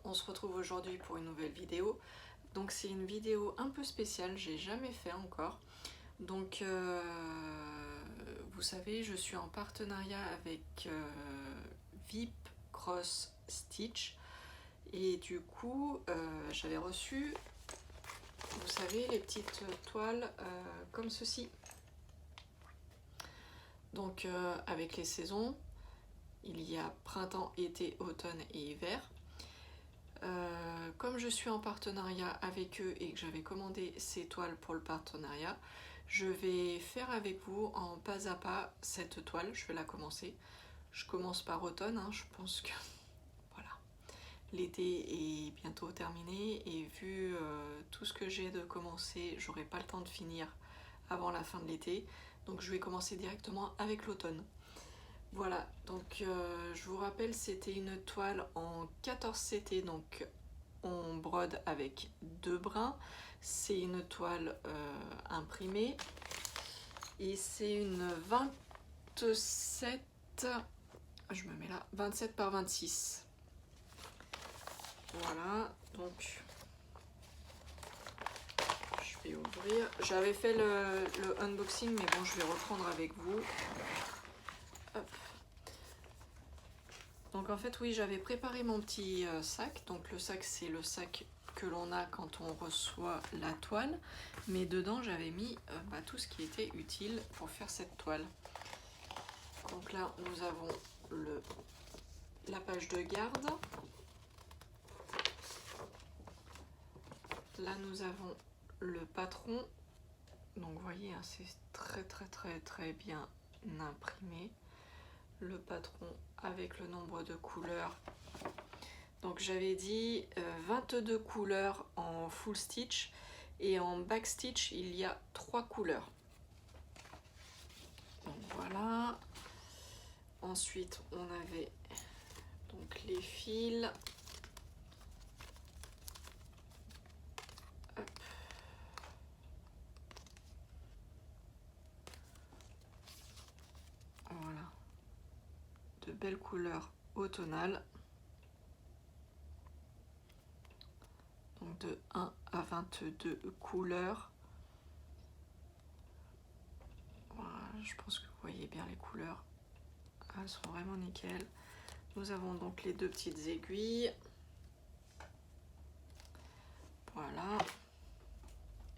on se retrouve aujourd'hui pour une nouvelle vidéo. Donc c'est une vidéo un peu spéciale, j'ai jamais fait encore. Donc vous savez, je suis en partenariat avec VIP Cross Stitch. Et du coup, j'avais reçu, vous savez, les petites toiles comme ceci. Donc avec les saisons, il y a printemps, été, automne et hiver. Comme je suis en partenariat avec eux et que j'avais commandé ces toiles pour le partenariat, je vais faire avec vous en pas à pas cette toile. Je vais la commencer. Je commence par automne, hein. Je pense que voilà, l'été est bientôt terminé et vu tout ce que j'ai de commencer, j'aurai pas le temps de finir avant la fin de l'été. Donc je vais commencer directement avec l'automne. Voilà, donc je vous rappelle, c'était une toile en 14 CT, donc on brode avec 2 brins. C'est une toile imprimée et c'est une 27, je me mets là, 27 par 26. Voilà, donc je vais ouvrir. J'avais fait le unboxing, mais bon, je vais reprendre avec vous. Hop. Donc en fait, oui, j'avais préparé mon petit sac. Donc le sac, c'est le sac que l'on a quand on reçoit la toile. Mais dedans, j'avais mis tout ce qui était utile pour faire cette toile. Donc là, nous avons la page de garde. Là, nous avons le patron. Donc vous voyez, hein, c'est très bien imprimé. Le patron avec le nombre de couleurs. Donc j'avais dit 22 couleurs en full stitch et en back stitch il y a 3 couleurs. Donc voilà. Ensuite on avait donc les fils. Hop. Voilà. De belles couleurs automnales. Donc de 1 à 22 couleurs. Voilà, je pense que vous voyez bien les couleurs. Elles sont vraiment nickel. Nous avons donc les 2 petites aiguilles. Voilà.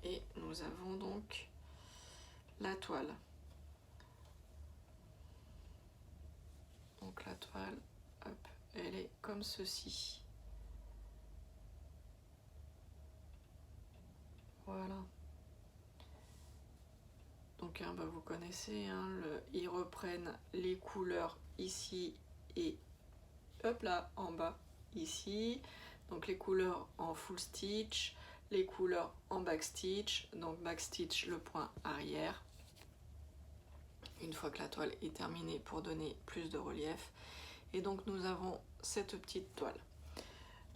Et nous avons donc la toile. Donc la toile, hop, elle est comme ceci. Voilà. Donc hein, vous connaissez, hein, ils reprennent les couleurs ici et hop là en bas ici. Donc les couleurs en full stitch, les couleurs en back stitch. Donc back stitch le point arrière. Une fois que la toile est terminée pour donner plus de relief. Et donc nous avons cette petite toile.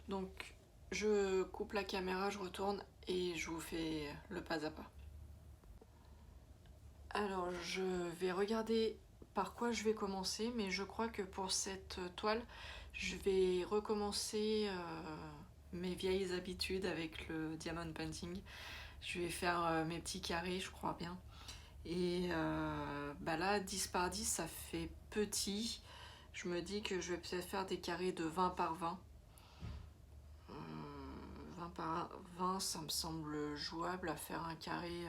Donc je coupe la caméra, je retourne et je vous fais le pas à pas. Alors je vais regarder par quoi je vais commencer, mais je crois que pour cette toile, je vais recommencer mes vieilles habitudes avec le diamond painting. Je vais faire mes petits carrés, je crois bien. Et là, 10 par 10, ça fait petit. Je me dis que je vais peut-être faire des carrés de 20 par 20. 20 par 20, ça me semble jouable à faire un carré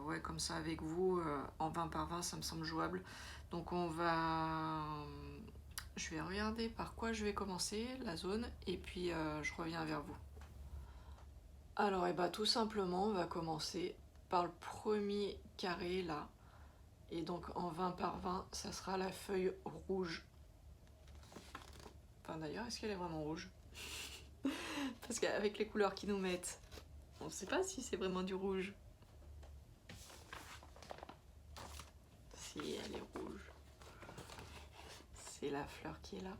ouais, comme ça avec vous en 20 par 20, ça me semble jouable. Donc je vais regarder par quoi je vais commencer la zone et puis je reviens vers vous. Alors tout simplement on va commencer par le premier carré là, et donc en 20 par 20 ça sera la feuille rouge. Enfin d'ailleurs, est-ce qu'elle est vraiment rouge? Parce qu'avec les couleurs qu'ils nous mettent, on ne sait pas si c'est vraiment du rouge. Si, elle est rouge. C'est la fleur qui est là.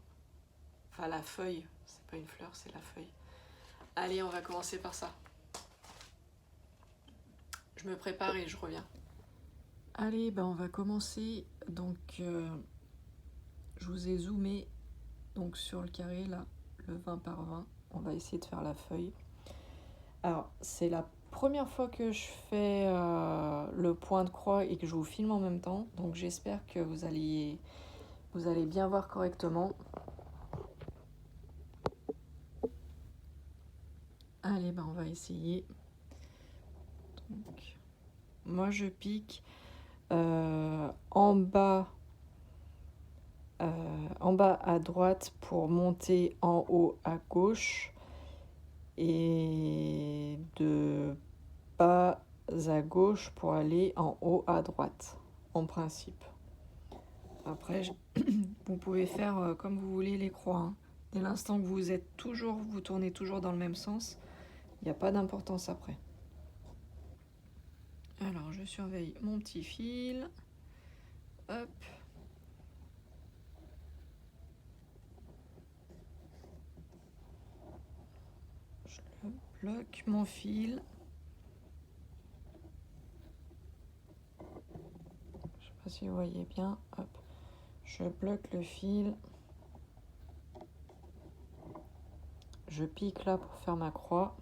Enfin, la feuille. C'est pas une fleur, c'est la feuille. Allez, on va commencer par ça. Je me prépare et je reviens. Allez, on va commencer. Donc, je vous ai zoomé donc sur le carré là, le 20 par 20. On va essayer de faire la feuille. Alors, c'est la première fois que je fais le point de croix et que je vous filme en même temps. Donc, j'espère que vous allez bien voir correctement. Allez, ben on va essayer. Donc, moi, je pique en bas à droite pour monter en haut à gauche et de bas à gauche pour aller en haut à droite, en principe. Après, vous pouvez faire comme vous voulez les croix. Hein. Dès l'instant que vous tournez toujours dans le même sens, il n'y a pas d'importance après. Alors, je surveille mon petit fil. Hop. Je le bloque, mon fil. Je sais pas si vous voyez bien. Hop. Je bloque le fil. Je pique là pour faire ma croix.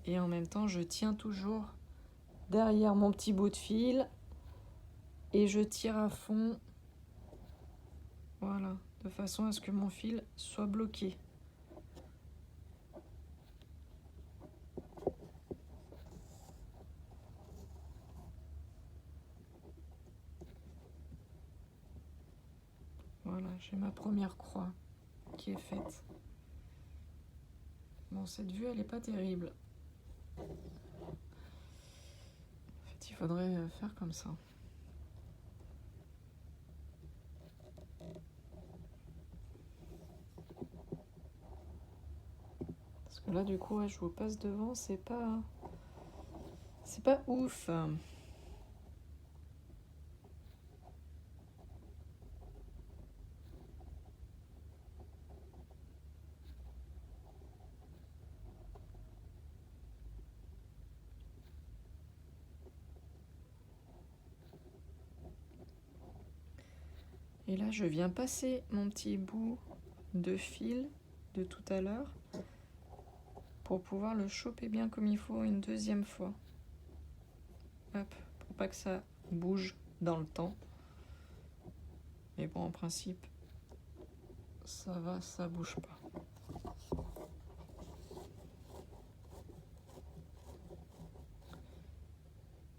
Et en même temps, je tiens toujours derrière mon petit bout de fil. Et je tire à fond. Voilà. De façon à ce que mon fil soit bloqué. Voilà, j'ai ma première croix qui est faite. Bon, cette vue, elle n'est pas terrible. En fait, il faudrait faire comme ça. Parce que là, du coup, je vous passe devant, c'est pas ouf. Et là, je viens passer mon petit bout de fil de tout à l'heure pour pouvoir le choper bien comme il faut une deuxième fois. Hop, pour pas que ça bouge dans le temps. Mais bon, en principe, ça va, ça bouge pas.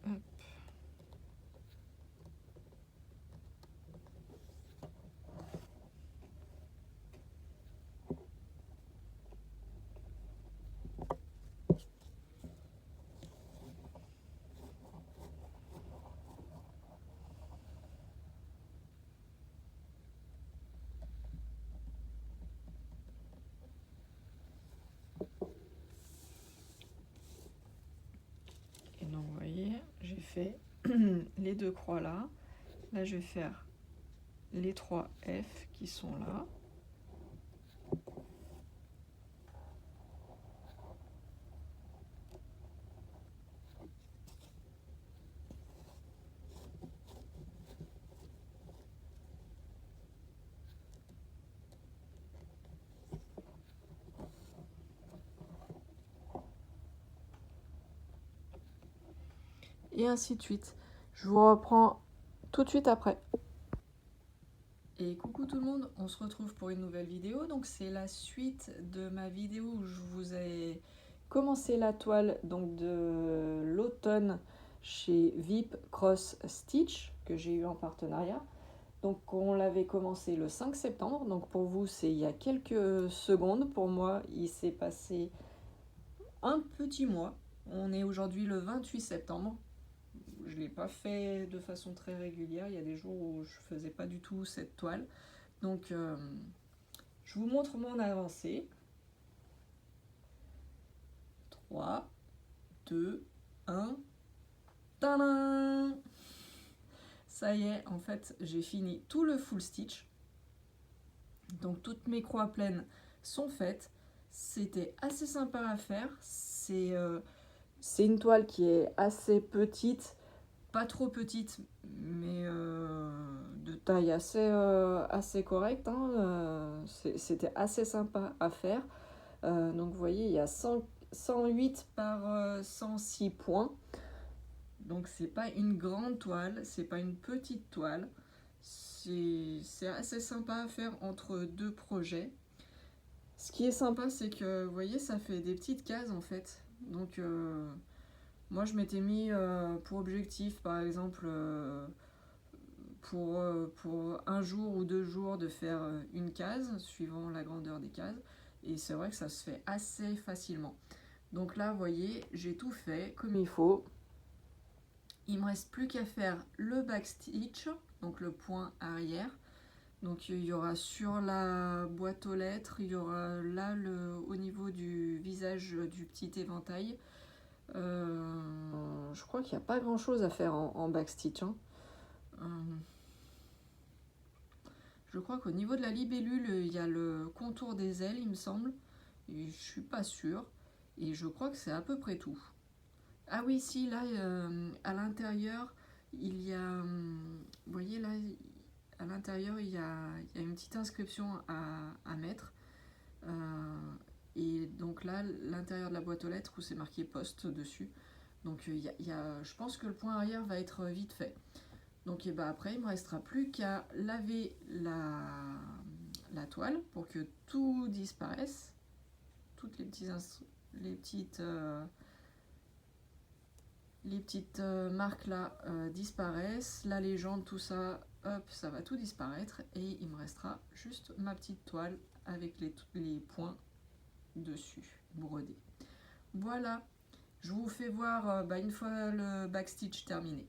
Hop. Et donc, vous voyez, j'ai fait les deux croix là. Là, je vais faire les 3 F qui sont là. Et ainsi de suite. Je vous reprends tout de suite après. Et coucou tout le monde, on se retrouve pour une nouvelle vidéo. Donc c'est la suite de ma vidéo où je vous ai commencé la toile donc de l'automne chez VIP Cross Stitch que j'ai eu en partenariat. Donc on l'avait commencé le 5 septembre, donc pour vous c'est il y a quelques secondes. Pour moi il s'est passé un petit mois. On est aujourd'hui le 28 septembre. Je ne l'ai pas fait de façon très régulière. Il y a des jours où je ne faisais pas du tout cette toile. Donc, je vous montre mon avancée. 3, 2, 1. Tadam! Ça y est, en fait, j'ai fini tout le full stitch. Donc, toutes mes croix pleines sont faites. C'était assez sympa à faire. C'est une toile qui est assez petite. Pas trop petite, mais de taille assez correcte, hein, c'était assez sympa à faire. Donc vous voyez, il y a 108 par 106 points. Donc c'est pas une grande toile, c'est pas une petite toile. C'est assez sympa à faire entre deux projets. Ce qui est sympa, c'est que vous voyez, ça fait des petites cases en fait. Donc moi je m'étais mis pour objectif par exemple pour un jour ou 2 jours de faire une case suivant la grandeur des cases. Et c'est vrai que ça se fait assez facilement. Donc là, vous voyez, j'ai tout fait comme il faut. Il me reste plus qu'à faire le backstitch, donc le point arrière. Donc il y aura sur la boîte aux lettres, il y aura là au niveau du visage du petit éventail. Je crois qu'il n'y a pas grand chose à faire en backstitch. Hein. Je crois qu'au niveau de la libellule, il y a le contour des ailes, il me semble. Et je suis pas sûre. Et je crois que c'est à peu près tout. Ah oui, si, là, à l'intérieur, il y a... vous voyez, là, à l'intérieur, il y a une petite inscription à mettre. Et donc là, l'intérieur de la boîte aux lettres où c'est marqué poste dessus. Donc je pense que le point arrière va être vite fait. Donc et bah après, il ne me restera plus qu'à laver la toile pour que tout disparaisse. Toutes les petites marques là disparaissent. La légende, tout ça, hop, ça va tout disparaître. Et il me restera juste ma petite toile avec les points dessus, brodés. Voilà, je vous fais voir une fois le backstitch terminé.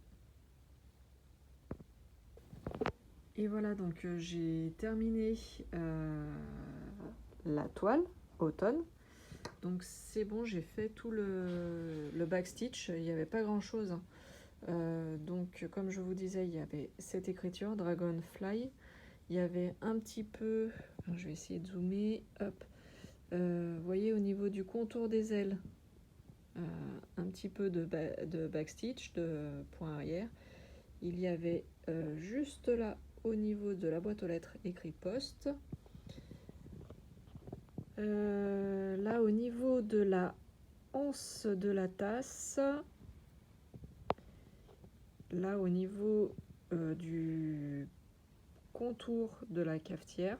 Et voilà, donc j'ai terminé la toile automne. Donc c'est bon, j'ai fait tout le backstitch, il n'y avait pas grand chose. Donc comme je vous disais, il y avait cette écriture, Dragonfly. Il y avait un petit peu, alors je vais essayer de zoomer, hop. Vous voyez au niveau du contour des ailes, un petit peu de backstitch, de point arrière. Il y avait juste là, au niveau de la boîte aux lettres, écrit poste. Là, au niveau de la anse de la tasse, là, au niveau du contour de la cafetière,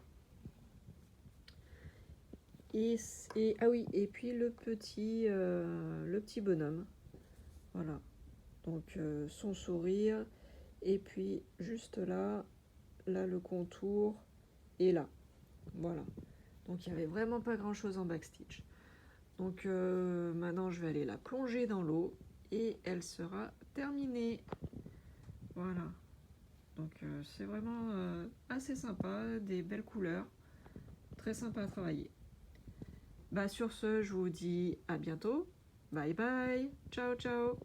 ah oui, et puis le petit bonhomme. Voilà. Donc son sourire, et puis juste là, le contour, et là. Voilà. Donc il n'y avait vraiment pas grand chose en backstitch. Donc maintenant je vais aller la plonger dans l'eau et elle sera terminée. Voilà. Donc c'est vraiment assez sympa, des belles couleurs, très sympa à travailler. Sur ce, je vous dis à bientôt. Bye bye. Ciao ciao.